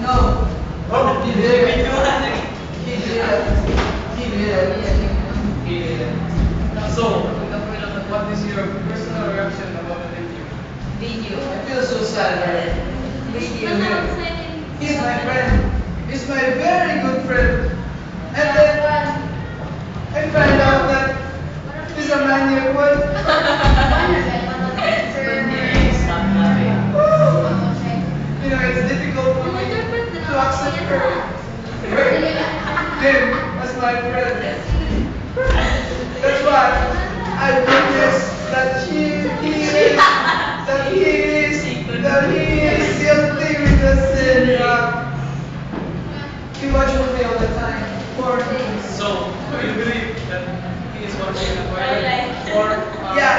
No. Oh, He did it. He did it. He did it. So, what is your personal reaction about the video? I feel so sad, right? Video. He's my friend. He's my very good friend. And then I find out that he's a maniac one. You know, it's difficult for me to accept him as my friend. That's why I witness that he is guilty with the sin. He watches me all the time. For So, do you believe that he is watching the toilet? Or, yeah,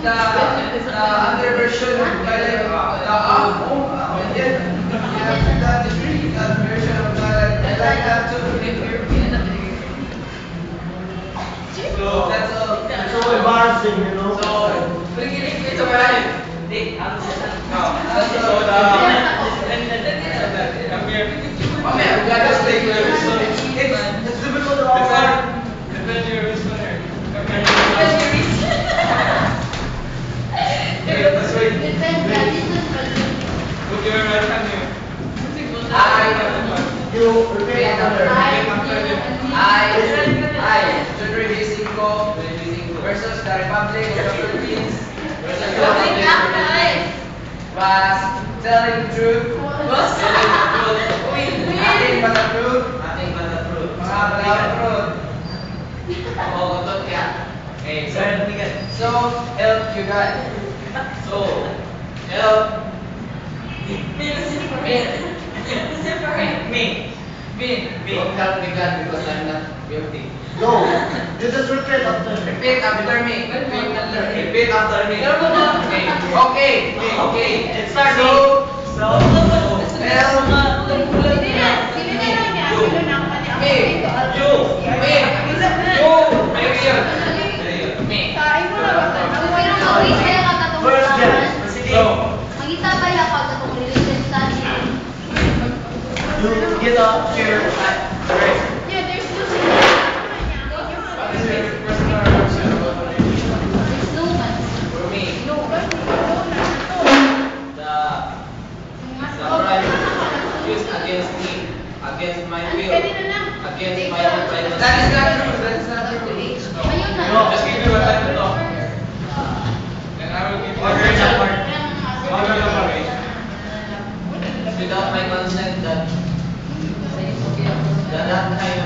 the other version, like that degree, that version of that, I like that too. So, That's all. It's so embarrassing, you know. It's alright. so come here. Okay, we gotta stay clear. It's difficult to offer. Defend your listener. Come here. That's right. Put your right hand here. You repeat after. Judge Basico versus the Republic of the Philippines versus the Republic of the Philippines was telling the truth, nothing but the truth, mga balawang truth. So, help you guys. Don't help me God because I'm not guilty. No, you just repeat after. Repeat after me. Repeat after me. Okay. It's starting. So, First guess. You get up here. Right. What is your personal reaction about the video? for me, the crime used against me, against my will, against my will. That is not true. That is not true. No, just give me what time to talk. And I will give you the part. Without my consent, that kind of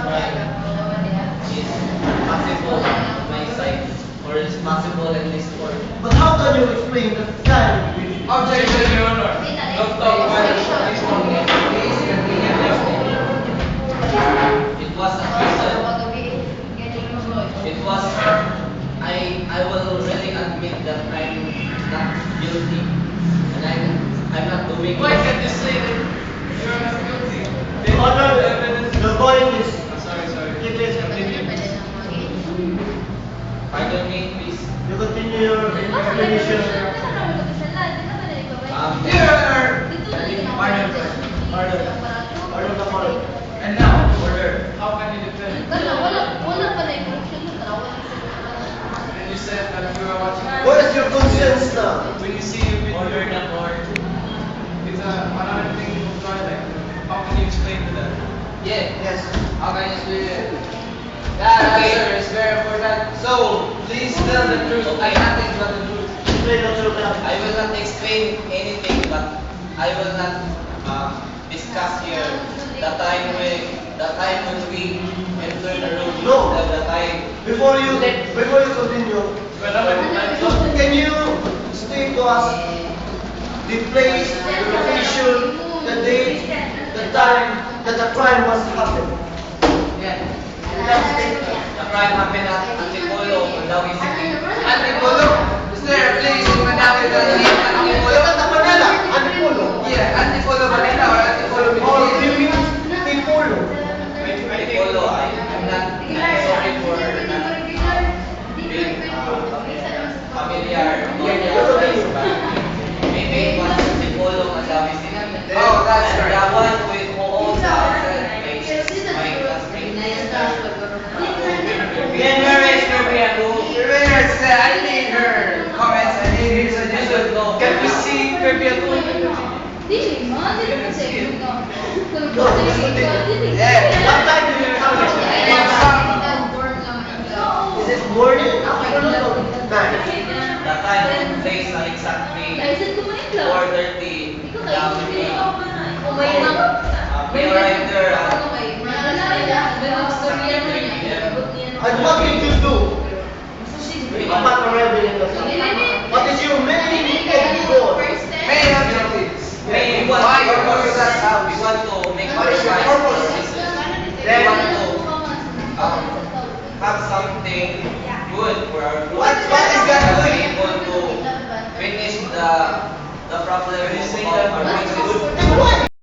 crime is possible on my side, or is possible in this court. But how can you explain that kind? Objection, Your Honor. Don't talk about it. Please don't. It was a reason. It was. I will really admit that I'm not guilty, and I'm not doing. Why can't you say that you're not guilty? The honor, the point is. Sorry. Please continue. Pardon me, please. You continue your explanation. Your Honor. Pardon the court. And now, order. How can you defend? And you said that you are watching. What is your conscience now? When you see a video, Order the court. it's another thing of twilight. How can you explain to that? Yeah. Yes. How can you explain it? That answer is very important. So, please tell the truth. Nothing but the truth. Explain the truth now. I will not explain anything, but I will not discuss here the time when we enter the room. No. The time. Before you continue, But how many times? can you state to us the place, the location, the date, the time that the crime was happened? Yeah. That's it. The crime happened at Antipolo, Mandawi City. Antipolo? Is there a place in Mandawi that is named Antipolo? Manila, Antipolo. Yeah, Antipolo Manila or Antipolo Or Manila. you mean Antipolo? Antipolo, I'm not sorry for not being familiar. Maybe it was Antipolo Mandawi that's correct. The one who owns the place is my classmate. Again, where is Kirby? I need her comments. I need her suggestion. Can we see Kirby? Dili man, dili man sa iyo. Kung No, gusto gusto niyo din. dili. What time do you come? Is it morning? Afternoon? Night? The time, place are exactly Kaisan ko man ito. 4:30 Ikaw in the kayo afternoon. Oh my God. We arrived there at And what did you do upon arriving in the city? What is your main goal? Main objectives. May Why your purpose at house? we want to make What is your our purpose? We want to have something good for our group. What is that We good? able to finish the problem When you say of that, our what is business. good